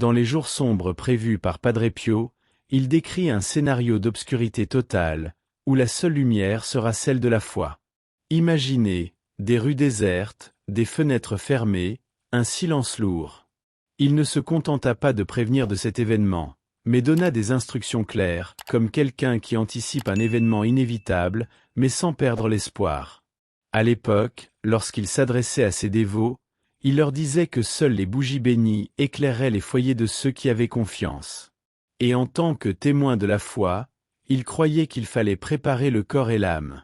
Dans les jours sombres prévus par Padre Pio, il décrit un scénario d'obscurité totale, où la seule lumière sera celle de la foi. Imaginez, des rues désertes, des fenêtres fermées, un silence lourd. Il ne se contenta pas de prévenir de cet événement, mais donna des instructions claires, comme quelqu'un qui anticipe un événement inévitable, mais sans perdre l'espoir. À l'époque, lorsqu'il s'adressait à ses dévots, il leur disait que seules les bougies bénies éclaireraient les foyers de ceux qui avaient confiance. Et en tant que témoin de la foi, il croyait qu'il fallait préparer le corps et l'âme.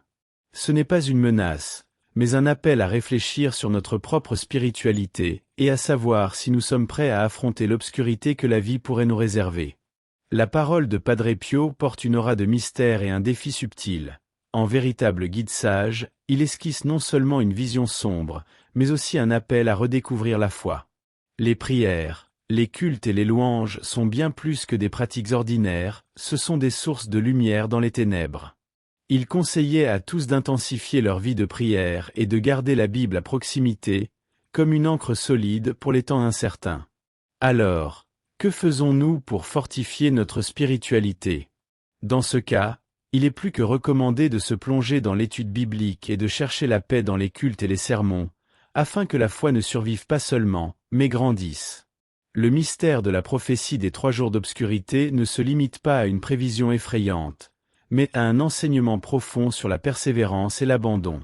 Ce n'est pas une menace, mais un appel à réfléchir sur notre propre spiritualité, et à savoir si nous sommes prêts à affronter l'obscurité que la vie pourrait nous réserver. La parole de Padre Pio porte une aura de mystère et un défi subtil. En véritable guide sage, il esquisse non seulement une vision sombre, mais aussi un appel à redécouvrir la foi. Les prières, les cultes et les louanges sont bien plus que des pratiques ordinaires, ce sont des sources de lumière dans les ténèbres. Il conseillait à tous d'intensifier leur vie de prière et de garder la Bible à proximité, comme une encre solide pour les temps incertains. Alors, que faisons-nous pour fortifier notre spiritualité? Dans ce cas, il est plus que recommandé de se plonger dans l'étude biblique et de chercher la paix dans les cultes et les sermons, afin que la foi ne survive pas seulement, mais grandisse. Le mystère de la prophétie des 3 jours d'obscurité ne se limite pas à une prévision effrayante, mais à un enseignement profond sur la persévérance et l'abandon.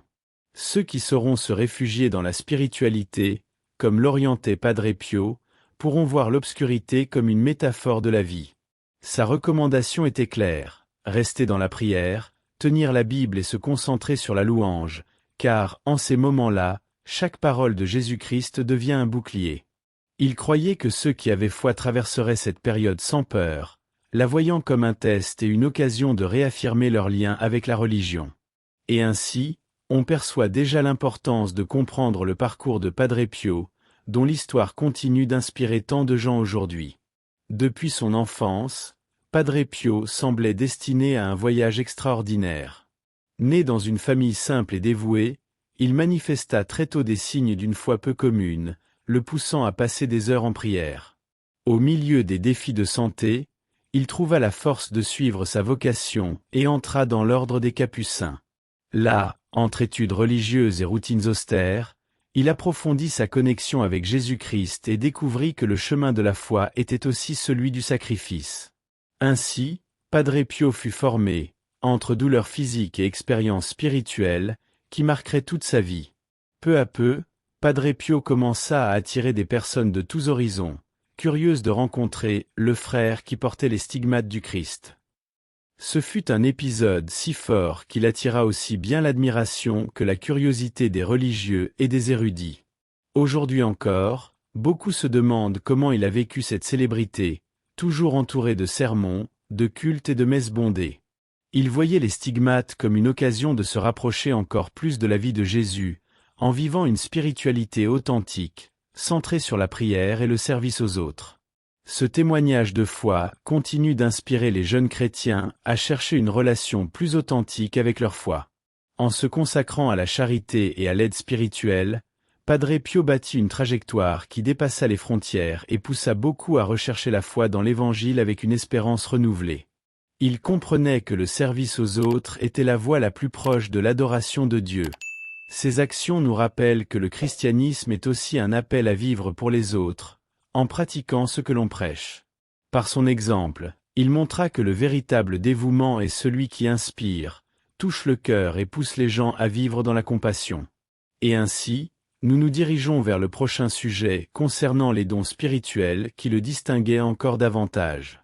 Ceux qui sauront se réfugier dans la spiritualité, comme l'orientait Padre Pio, pourront voir l'obscurité comme une métaphore de la vie. Sa recommandation était claire, rester dans la prière, tenir la Bible et se concentrer sur la louange, car, en ces moments-là, chaque parole de Jésus-Christ devient un bouclier. Il croyait que ceux qui avaient foi traverseraient cette période sans peur, la voyant comme un test et une occasion de réaffirmer leur lien avec la religion. Et ainsi, on perçoit déjà l'importance de comprendre le parcours de Padre Pio, dont l'histoire continue d'inspirer tant de gens aujourd'hui. Depuis son enfance, Padre Pio semblait destiné à un voyage extraordinaire. Né dans une famille simple et dévouée, il manifesta très tôt des signes d'une foi peu commune, le poussant à passer des heures en prière. Au milieu des défis de santé, il trouva la force de suivre sa vocation et entra dans l'ordre des Capucins. Là, entre études religieuses et routines austères, il approfondit sa connexion avec Jésus-Christ et découvrit que le chemin de la foi était aussi celui du sacrifice. Ainsi, Padre Pio fut formé, entre douleurs physiques et expériences spirituelles, qui marqueraient toute sa vie. Peu à peu, Padre Pio commença à attirer des personnes de tous horizons, curieuses de rencontrer le frère qui portait les stigmates du Christ. Ce fut un épisode si fort qu'il attira aussi bien l'admiration que la curiosité des religieux et des érudits. Aujourd'hui encore, beaucoup se demandent comment il a vécu cette célébrité, toujours entouré de sermons, de cultes et de messes bondées. Il voyait les stigmates comme une occasion de se rapprocher encore plus de la vie de Jésus, en vivant une spiritualité authentique, centrée sur la prière et le service aux autres. Ce témoignage de foi continue d'inspirer les jeunes chrétiens à chercher une relation plus authentique avec leur foi. En se consacrant à la charité et à l'aide spirituelle, Padre Pio bâtit une trajectoire qui dépassa les frontières et poussa beaucoup à rechercher la foi dans l'Évangile avec une espérance renouvelée. Il comprenait que le service aux autres était la voie la plus proche de l'adoration de Dieu. Ces actions nous rappellent que le christianisme est aussi un appel à vivre pour les autres, en pratiquant ce que l'on prêche. Par son exemple, il montra que le véritable dévouement est celui qui inspire, touche le cœur et pousse les gens à vivre dans la compassion. Et ainsi, nous nous dirigeons vers le prochain sujet concernant les dons spirituels qui le distinguaient encore davantage.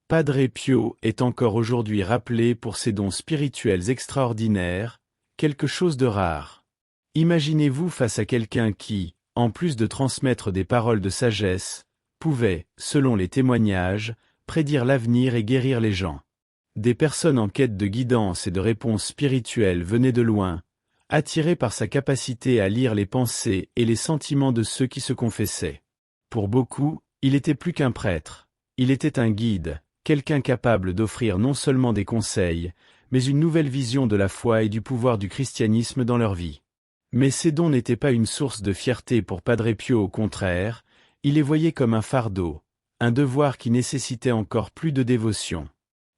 Padre Pio est encore aujourd'hui rappelé pour ses dons spirituels extraordinaires, quelque chose de rare. Imaginez-vous face à quelqu'un qui, en plus de transmettre des paroles de sagesse, pouvait, selon les témoignages, prédire l'avenir et guérir les gens. Des personnes en quête de guidance et de réponses spirituelles venaient de loin, attirées par sa capacité à lire les pensées et les sentiments de ceux qui se confessaient. Pour beaucoup, il était plus qu'un prêtre, il était un guide, quelqu'un capable d'offrir non seulement des conseils, mais une nouvelle vision de la foi et du pouvoir du christianisme dans leur vie. Mais ces dons n'étaient pas une source de fierté pour Padre Pio, au contraire, il les voyait comme un fardeau, un devoir qui nécessitait encore plus de dévotion.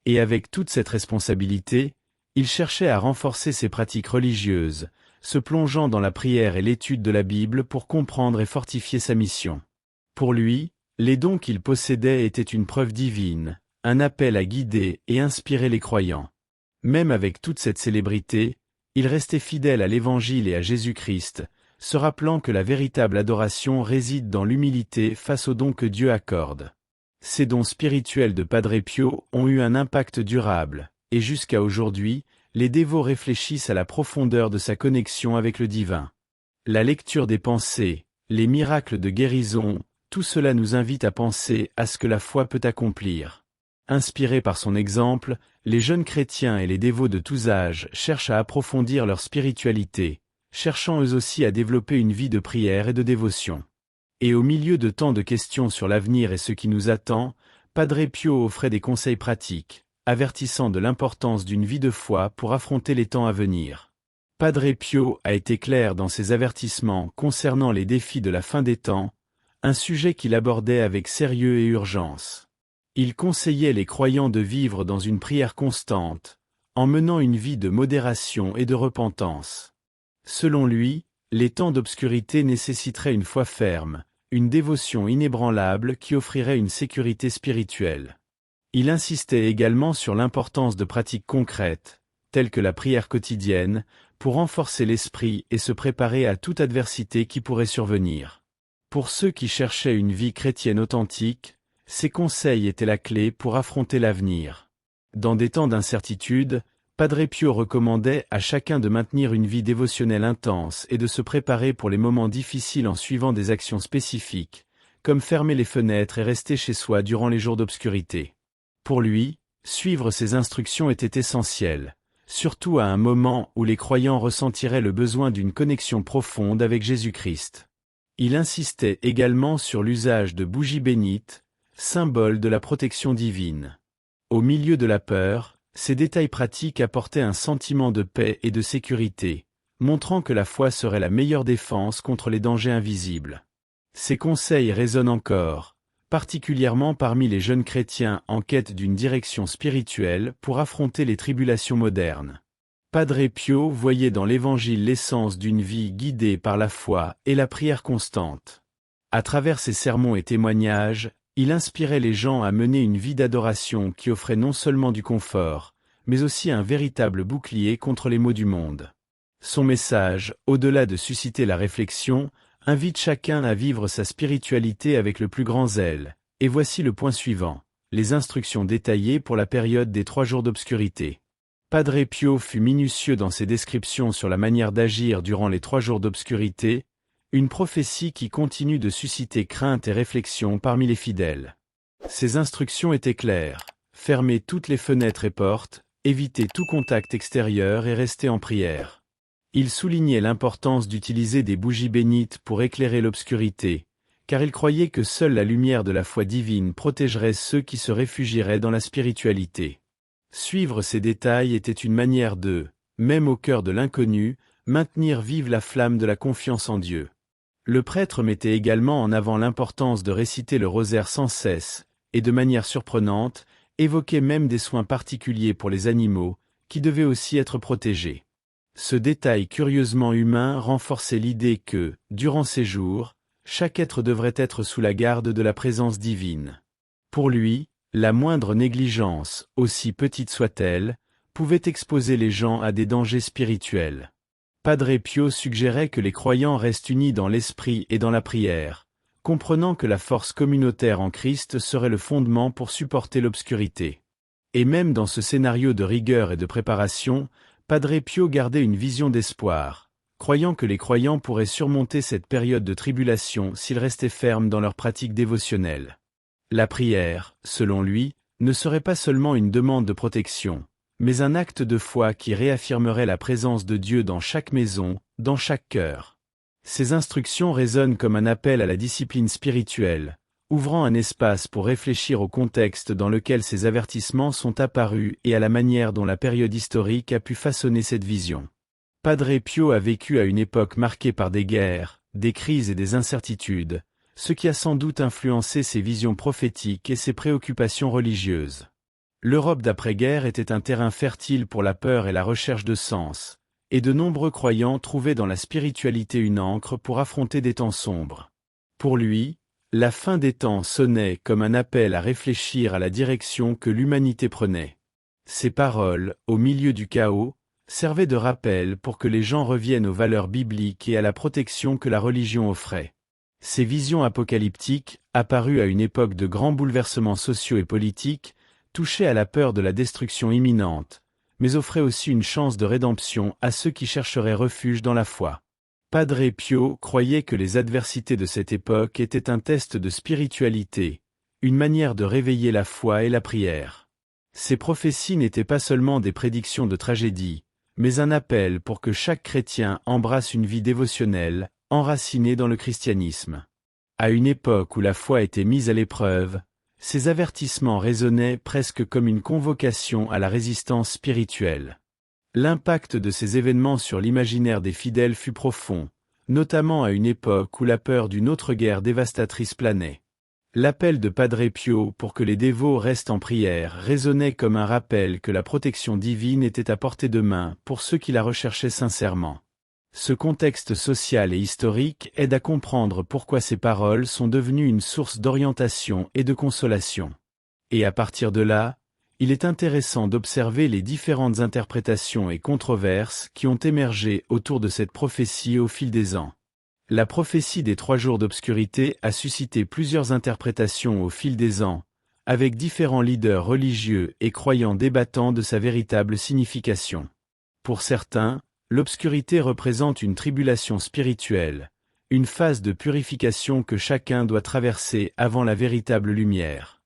Et avec toute cette responsabilité, il cherchait à renforcer ses pratiques religieuses, se plongeant dans la prière et l'étude de la Bible pour comprendre et fortifier sa mission. Pour lui, les dons qu'il possédait étaient une preuve divine, un appel à guider et inspirer les croyants. Même avec toute cette célébrité, il restait fidèle à l'Évangile et à Jésus-Christ, se rappelant que la véritable adoration réside dans l'humilité face aux dons que Dieu accorde. Ces dons spirituels de Padre Pio ont eu un impact durable, et jusqu'à aujourd'hui, les dévots réfléchissent à la profondeur de sa connexion avec le divin. La lecture des pensées, les miracles de guérison, tout cela nous invite à penser à ce que la foi peut accomplir. Inspirés par son exemple, les jeunes chrétiens et les dévots de tous âges cherchent à approfondir leur spiritualité, cherchant eux aussi à développer une vie de prière et de dévotion. Et au milieu de tant de questions sur l'avenir et ce qui nous attend, Padre Pio offrait des conseils pratiques, avertissant de l'importance d'une vie de foi pour affronter les temps à venir. Padre Pio a été clair dans ses avertissements concernant les défis de la fin des temps, un sujet qu'il abordait avec sérieux et urgence. Il conseillait les croyants de vivre dans une prière constante, en menant une vie de modération et de repentance. Selon lui, les temps d'obscurité nécessiteraient une foi ferme, une dévotion inébranlable qui offrirait une sécurité spirituelle. Il insistait également sur l'importance de pratiques concrètes, telles que la prière quotidienne, pour renforcer l'esprit et se préparer à toute adversité qui pourrait survenir. Pour ceux qui cherchaient une vie chrétienne authentique, ces conseils étaient la clé pour affronter l'avenir. Dans des temps d'incertitude, Padre Pio recommandait à chacun de maintenir une vie dévotionnelle intense et de se préparer pour les moments difficiles en suivant des actions spécifiques, comme fermer les fenêtres et rester chez soi durant les jours d'obscurité. Pour lui, suivre ces instructions était essentiel, surtout à un moment où les croyants ressentiraient le besoin d'une connexion profonde avec Jésus-Christ. Il insistait également sur l'usage de bougies bénites, symbole de la protection divine. Au milieu de la peur, ces détails pratiques apportaient un sentiment de paix et de sécurité, montrant que la foi serait la meilleure défense contre les dangers invisibles. Ces conseils résonnent encore, particulièrement parmi les jeunes chrétiens en quête d'une direction spirituelle pour affronter les tribulations modernes. Padre Pio voyait dans l'Évangile l'essence d'une vie guidée par la foi et la prière constante. À travers ses sermons et témoignages, il inspirait les gens à mener une vie d'adoration qui offrait non seulement du confort, mais aussi un véritable bouclier contre les maux du monde. Son message, au-delà de susciter la réflexion, invite chacun à vivre sa spiritualité avec le plus grand zèle, et voici le point suivant, les instructions détaillées pour la période des 3 jours d'obscurité. Padre Pio fut minutieux dans ses descriptions sur la manière d'agir durant les 3 jours d'obscurité, une prophétie qui continue de susciter crainte et réflexion parmi les fidèles. Ses instructions étaient claires, fermer toutes les fenêtres et portes, éviter tout contact extérieur et rester en prière. Il soulignait l'importance d'utiliser des bougies bénites pour éclairer l'obscurité, car il croyait que seule la lumière de la foi divine protégerait ceux qui se réfugieraient dans la spiritualité. Suivre ces détails était une manière de, même au cœur de l'inconnu, maintenir vive la flamme de la confiance en Dieu. Le prêtre mettait également en avant l'importance de réciter le rosaire sans cesse, et de manière surprenante, évoquait même des soins particuliers pour les animaux, qui devaient aussi être protégés. Ce détail curieusement humain renforçait l'idée que, durant ces jours, chaque être devrait être sous la garde de la présence divine. Pour lui, la moindre négligence, aussi petite soit-elle, pouvait exposer les gens à des dangers spirituels. Padre Pio suggérait que les croyants restent unis dans l'esprit et dans la prière, comprenant que la force communautaire en Christ serait le fondement pour supporter l'obscurité. Et même dans ce scénario de rigueur et de préparation, Padre Pio gardait une vision d'espoir, croyant que les croyants pourraient surmonter cette période de tribulation s'ils restaient fermes dans leur pratique dévotionnelle. La prière, selon lui, ne serait pas seulement une demande de protection, mais un acte de foi qui réaffirmerait la présence de Dieu dans chaque maison, dans chaque cœur. Ces instructions résonnent comme un appel à la discipline spirituelle, ouvrant un espace pour réfléchir au contexte dans lequel ces avertissements sont apparus et à la manière dont la période historique a pu façonner cette vision. Padre Pio a vécu à une époque marquée par des guerres, des crises et des incertitudes, ce qui a sans doute influencé ses visions prophétiques et ses préoccupations religieuses. L'Europe d'après-guerre était un terrain fertile pour la peur et la recherche de sens, et de nombreux croyants trouvaient dans la spiritualité une ancre pour affronter des temps sombres. Pour lui, la fin des temps sonnait comme un appel à réfléchir à la direction que l'humanité prenait. Ces paroles, au milieu du chaos, servaient de rappel pour que les gens reviennent aux valeurs bibliques et à la protection que la religion offrait. Ces visions apocalyptiques, apparues à une époque de grands bouleversements sociaux et politiques, touchaient à la peur de la destruction imminente, mais offraient aussi une chance de rédemption à ceux qui chercheraient refuge dans la foi. Padre Pio croyait que les adversités de cette époque étaient un test de spiritualité, une manière de réveiller la foi et la prière. Ces prophéties n'étaient pas seulement des prédictions de tragédie, mais un appel pour que chaque chrétien embrasse une vie dévotionnelle, enracinée dans le christianisme. À une époque où la foi était mise à l'épreuve, ces avertissements résonnaient presque comme une convocation à la résistance spirituelle. L'impact de ces événements sur l'imaginaire des fidèles fut profond, notamment à une époque où la peur d'une autre guerre dévastatrice planait. L'appel de Padre Pio pour que les dévots restent en prière résonnait comme un rappel que la protection divine était à portée de main pour ceux qui la recherchaient sincèrement. Ce contexte social et historique aide à comprendre pourquoi ces paroles sont devenues une source d'orientation et de consolation. Et à partir de là, il est intéressant d'observer les différentes interprétations et controverses qui ont émergé autour de cette prophétie au fil des ans. La prophétie des 3 jours d'obscurité a suscité plusieurs interprétations au fil des ans, avec différents leaders religieux et croyants débattant de sa véritable signification. Pour certains, l'obscurité représente une tribulation spirituelle, une phase de purification que chacun doit traverser avant la véritable lumière.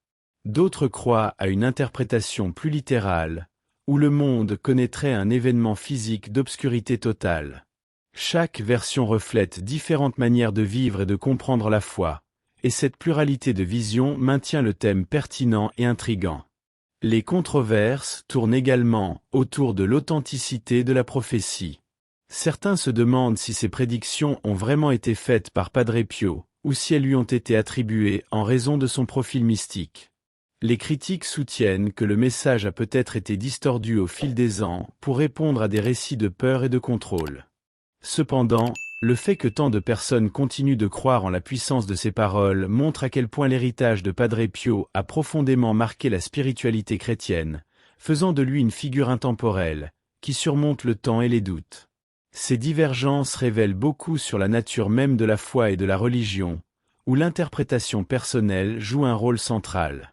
D'autres croient à une interprétation plus littérale, où le monde connaîtrait un événement physique d'obscurité totale. Chaque version reflète différentes manières de vivre et de comprendre la foi, et cette pluralité de visions maintient le thème pertinent et intrigant. Les controverses tournent également autour de l'authenticité de la prophétie. Certains se demandent si ces prédictions ont vraiment été faites par Padre Pio, ou si elles lui ont été attribuées en raison de son profil mystique. Les critiques soutiennent que le message a peut-être été distordu au fil des ans pour répondre à des récits de peur et de contrôle. Cependant, le fait que tant de personnes continuent de croire en la puissance de ces paroles montre à quel point l'héritage de Padre Pio a profondément marqué la spiritualité chrétienne, faisant de lui une figure intemporelle, qui surmonte le temps et les doutes. Ces divergences révèlent beaucoup sur la nature même de la foi et de la religion, où l'interprétation personnelle joue un rôle central.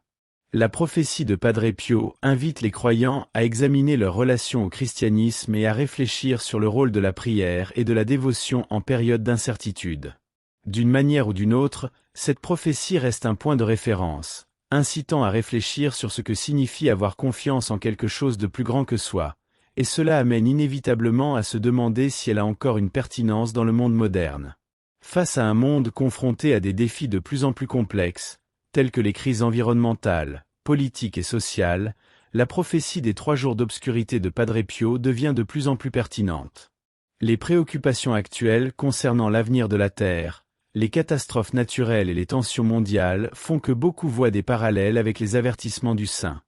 La prophétie de Padre Pio invite les croyants à examiner leur relation au christianisme et à réfléchir sur le rôle de la prière et de la dévotion en période d'incertitude. D'une manière ou d'une autre, cette prophétie reste un point de référence, incitant à réfléchir sur ce que signifie avoir confiance en quelque chose de plus grand que soi, et cela amène inévitablement à se demander si elle a encore une pertinence dans le monde moderne. Face à un monde confronté à des défis de plus en plus complexes, telles que les crises environnementales, politiques et sociales, la prophétie des 3 jours d'obscurité de Padre Pio devient de plus en plus pertinente. Les préoccupations actuelles concernant l'avenir de la Terre, les catastrophes naturelles et les tensions mondiales font que beaucoup voient des parallèles avec les avertissements du saint.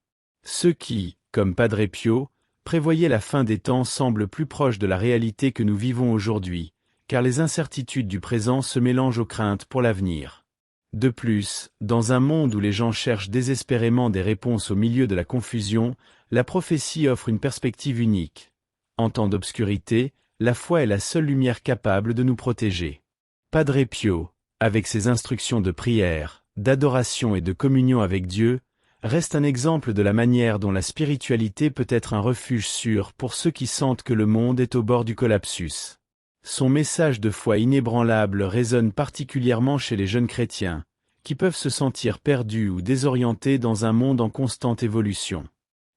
Ceux qui, comme Padre Pio, prévoyaient la fin des temps semblent plus proches de la réalité que nous vivons aujourd'hui, car les incertitudes du présent se mélangent aux craintes pour l'avenir. De plus, dans un monde où les gens cherchent désespérément des réponses au milieu de la confusion, la prophétie offre une perspective unique. En temps d'obscurité, la foi est la seule lumière capable de nous protéger. Padre Pio, avec ses instructions de prière, d'adoration et de communion avec Dieu, reste un exemple de la manière dont la spiritualité peut être un refuge sûr pour ceux qui sentent que le monde est au bord du collapsus. Son message de foi inébranlable résonne particulièrement chez les jeunes chrétiens, qui peuvent se sentir perdus ou désorientés dans un monde en constante évolution.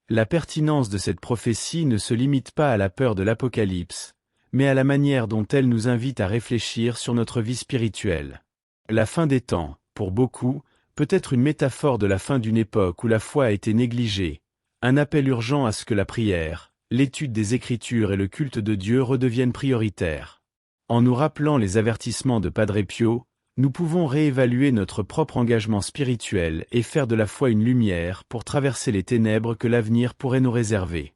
La pertinence de cette prophétie ne se limite pas à la peur de l'Apocalypse, mais à la manière dont elle nous invite à réfléchir sur notre vie spirituelle. La fin des temps, pour beaucoup, peut être une métaphore de la fin d'une époque où la foi a été négligée, un appel urgent à ce que la prière, l'étude des Écritures et le culte de Dieu redeviennent prioritaires. En nous rappelant les avertissements de Padre Pio, nous pouvons réévaluer notre propre engagement spirituel et faire de la foi une lumière pour traverser les ténèbres que l'avenir pourrait nous réserver.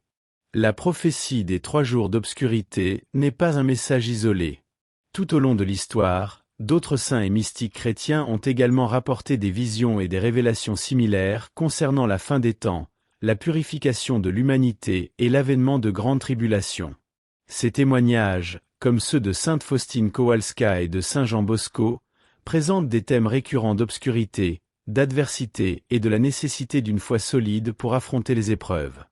La prophétie des 3 jours d'obscurité n'est pas un message isolé. Tout au long de l'histoire, d'autres saints et mystiques chrétiens ont également rapporté des visions et des révélations similaires concernant la fin des temps, la purification de l'humanité et l'avènement de grandes tribulations. Ces témoignages, comme ceux de sainte Faustine Kowalska et de saint Jean Bosco, présentent des thèmes récurrents d'obscurité, d'adversité et de la nécessité d'une foi solide pour affronter les épreuves.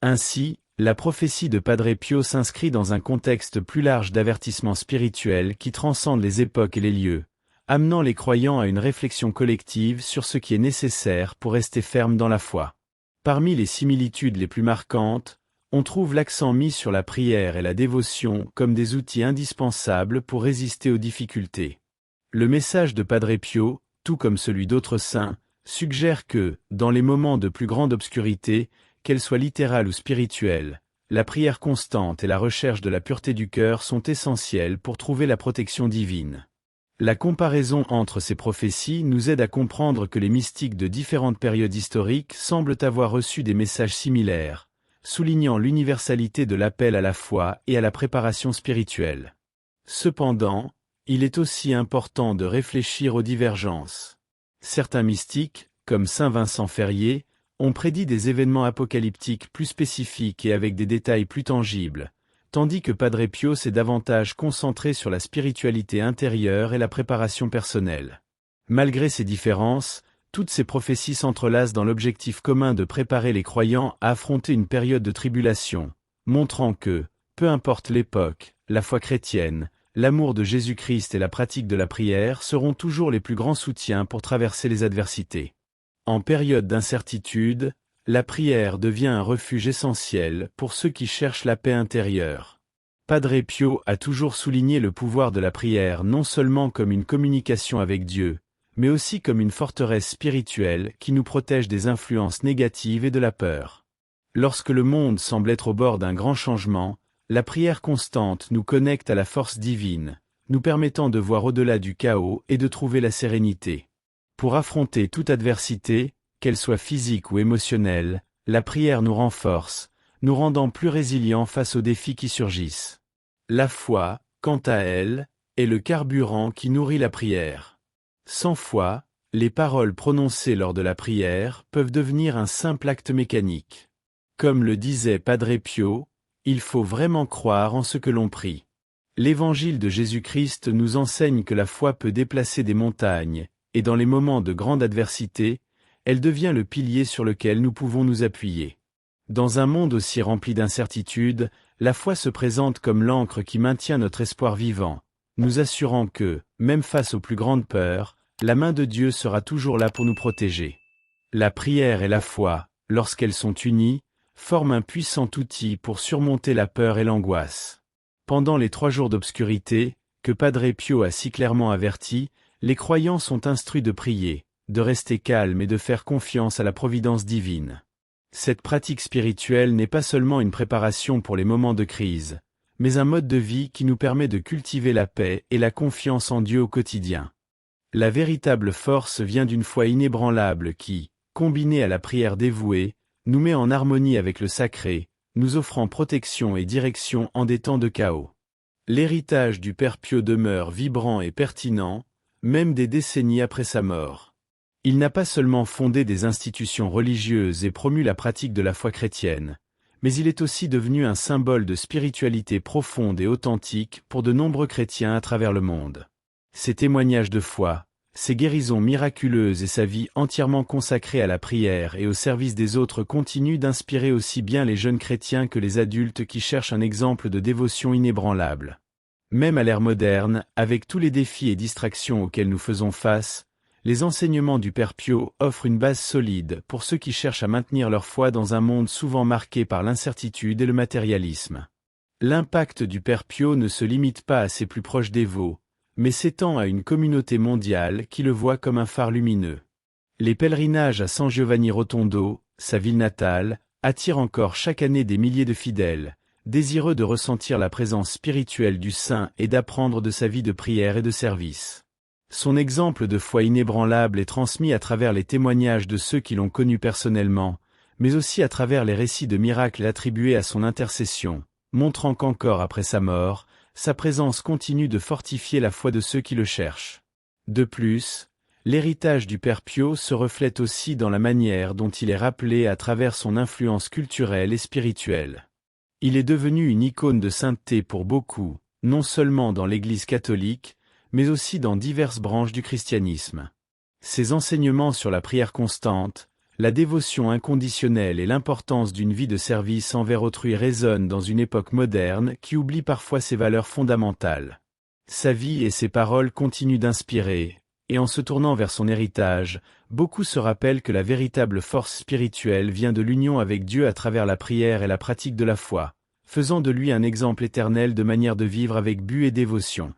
Ainsi, la prophétie de Padre Pio s'inscrit dans un contexte plus large d'avertissement spirituel qui transcende les époques et les lieux, amenant les croyants à une réflexion collective sur ce qui est nécessaire pour rester ferme dans la foi. Parmi les similitudes les plus marquantes, on trouve l'accent mis sur la prière et la dévotion comme des outils indispensables pour résister aux difficultés. Le message de Padre Pio, tout comme celui d'autres saints, suggère que, dans les moments de plus grande obscurité, qu'elle soit littérale ou spirituelle, la prière constante et la recherche de la pureté du cœur sont essentielles pour trouver la protection divine. La comparaison entre ces prophéties nous aide à comprendre que les mystiques de différentes périodes historiques semblent avoir reçu des messages similaires, soulignant l'universalité de l'appel à la foi et à la préparation spirituelle. Cependant, il est aussi important de réfléchir aux divergences. Certains mystiques, comme saint Vincent Ferrier, ont prédit des événements apocalyptiques plus spécifiques et avec des détails plus tangibles, tandis que Padre Pio s'est davantage concentré sur la spiritualité intérieure et la préparation personnelle. Malgré ces différences, toutes ces prophéties s'entrelacent dans l'objectif commun de préparer les croyants à affronter une période de tribulation, montrant que, peu importe l'époque, la foi chrétienne, l'amour de Jésus-Christ et la pratique de la prière seront toujours les plus grands soutiens pour traverser les adversités. En période d'incertitude, la prière devient un refuge essentiel pour ceux qui cherchent la paix intérieure. Padre Pio a toujours souligné le pouvoir de la prière non seulement comme une communication avec Dieu, mais aussi comme une forteresse spirituelle qui nous protège des influences négatives et de la peur. Lorsque le monde semble être au bord d'un grand changement, la prière constante nous connecte à la force divine, nous permettant de voir au-delà du chaos et de trouver la sérénité. Pour affronter toute adversité, qu'elle soit physique ou émotionnelle, la prière nous renforce, nous rendant plus résilients face aux défis qui surgissent. La foi, quant à elle, est le carburant qui nourrit la prière. Sans foi, les paroles prononcées lors de la prière peuvent devenir un simple acte mécanique. Comme le disait Padre Pio, il faut vraiment croire en ce que l'on prie. L'Évangile de Jésus-Christ nous enseigne que la foi peut déplacer des montagnes, et dans les moments de grande adversité, elle devient le pilier sur lequel nous pouvons nous appuyer. Dans un monde aussi rempli d'incertitudes, la foi se présente comme l'encre qui maintient notre espoir vivant, nous assurant que, même face aux plus grandes peurs, la main de Dieu sera toujours là pour nous protéger. La prière et la foi, lorsqu'elles sont unies, forment un puissant outil pour surmonter la peur et l'angoisse. Pendant les 3 jours d'obscurité, que Padre Pio a si clairement averti, les croyants sont instruits de prier, de rester calmes et de faire confiance à la providence divine. Cette pratique spirituelle n'est pas seulement une préparation pour les moments de crise, mais un mode de vie qui nous permet de cultiver la paix et la confiance en Dieu au quotidien. La véritable force vient d'une foi inébranlable qui, combinée à la prière dévouée, nous met en harmonie avec le sacré, nous offrant protection et direction en des temps de chaos. L'héritage du Père Pio demeure vibrant et pertinent, même des décennies après sa mort. Il n'a pas seulement fondé des institutions religieuses et promu la pratique de la foi chrétienne, mais il est aussi devenu un symbole de spiritualité profonde et authentique pour de nombreux chrétiens à travers le monde. Ses témoignages de foi, ses guérisons miraculeuses et sa vie entièrement consacrée à la prière et au service des autres continuent d'inspirer aussi bien les jeunes chrétiens que les adultes qui cherchent un exemple de dévotion inébranlable. Même à l'ère moderne, avec tous les défis et distractions auxquels nous faisons face, les enseignements du Père Pio offrent une base solide pour ceux qui cherchent à maintenir leur foi dans un monde souvent marqué par l'incertitude et le matérialisme. L'impact du Père Pio ne se limite pas à ses plus proches dévots, mais s'étend à une communauté mondiale qui le voit comme un phare lumineux. Les pèlerinages à San Giovanni Rotondo, sa ville natale, attirent encore chaque année des milliers de fidèles, désireux de ressentir la présence spirituelle du saint et d'apprendre de sa vie de prière et de service. Son exemple de foi inébranlable est transmis à travers les témoignages de ceux qui l'ont connu personnellement, mais aussi à travers les récits de miracles attribués à son intercession, montrant qu'encore après sa mort, sa présence continue de fortifier la foi de ceux qui le cherchent. De plus, l'héritage du Père Pio se reflète aussi dans la manière dont il est rappelé à travers son influence culturelle et spirituelle. Il est devenu une icône de sainteté pour beaucoup, non seulement dans l'Église catholique, mais aussi dans diverses branches du christianisme. Ses enseignements sur la prière constante, la dévotion inconditionnelle et l'importance d'une vie de service envers autrui résonnent dans une époque moderne qui oublie parfois ses valeurs fondamentales. Sa vie et ses paroles continuent d'inspirer, et en se tournant vers son héritage, beaucoup se rappellent que la véritable force spirituelle vient de l'union avec Dieu à travers la prière et la pratique de la foi, faisant de lui un exemple éternel de manière de vivre avec but et dévotion.